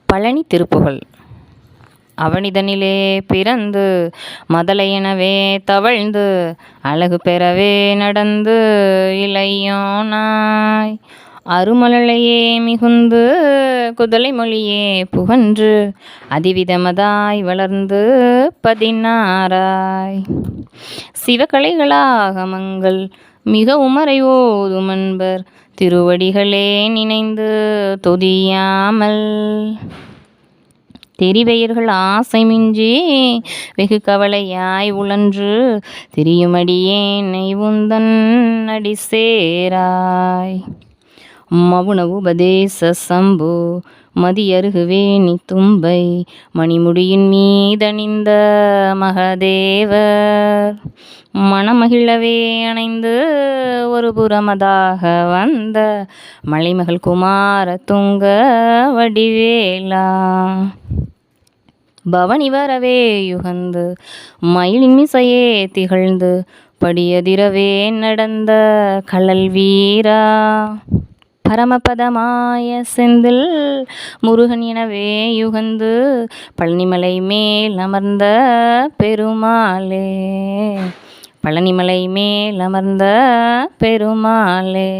பழனி திருப்புகழ். அவனிதனிலே பிறந்து மதலையெனவே தவழ்ந்து அழகு பெறவே நடந்து இளையோனாய் அருமழலையே மிகுந்து குதலை மொழியே புகன்று அதிவிதமதாய் வளர்ந்து 16ஆய் சிவகலைகளாகமங்கள் மிக உமறைவோதுமன்பர் திருவடிகளே நினைந்து துதியாமல் தெரிவெயர்கள் ஆசை மிஞ்சி வெகு கவலையாய் உழன்று திரியுமடியேனை உந்தன் அடி சேராய் மவுன உபதேச சம்பு மதியருகுவே நீ தும்பை மணிமுடியின் மீதணிந்த மகதேவர் மணமகிழவே அணைந்து ஒரு புறமதாக வந்த மலைமகள் குமார துங்க வடிவேலா பவனி வரவே யுகந்து மயிலின் மிசையே திகழ்ந்து படியதிரவே நடந்த கழல் வீரா பரமபதமாய செந்தில் முருகன் எனவே யுகந்து பழனிமலை மேல் அமர்ந்த பெருமாளே பழனிமலை மேல் அமர்ந்த பெருமாளே.